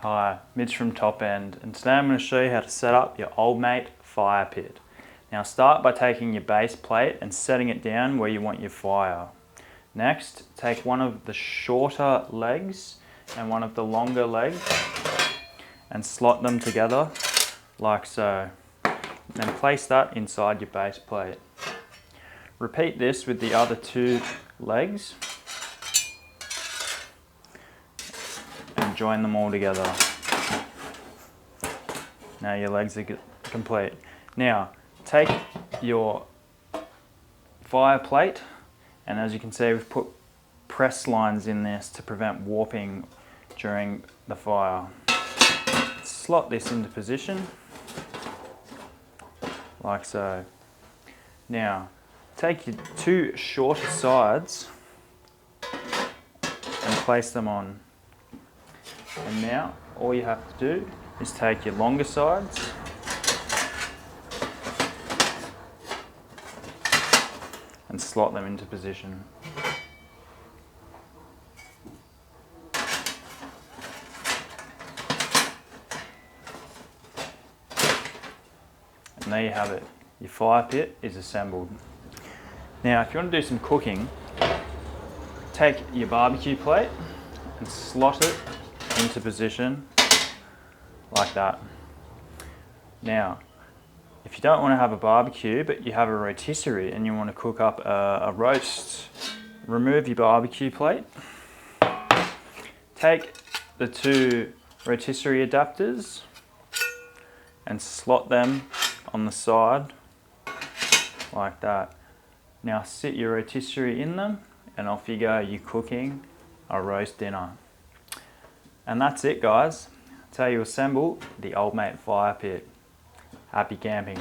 Hi, Mitch from Top End, and today I'm going to show you how to set up your Ol'Mate Fire Pit. Now start by taking your base plate and setting it down where you want your fire. Next, take one of the shorter legs and one of the longer legs and slot them together like so. Then place that inside your base plate. Repeat this with the other two legs and join them all together. Now your legs are complete. Now take your fire plate, and as you can see we've put press lines in this to prevent warping during the fire. Slot this into position like so. Now take your two shorter sides and place them on. And now all you have to do is take your longer sides and slot them into position. And there you have it. Your fire pit is assembled. Now if you want to do some cooking, take your BBQ plate and slot it into position like that. Now if you don't want to have a barbecue but you have a rotisserie and you want to cook up a roast, remove your BBQ plate, take the two rotisserie adapters and slot them on the side like that. Now sit your rotisserie in them and off you go, you're cooking a roast dinner. And that's it guys. That's how you assemble the Ol'Mate Fire Pit. Happy camping.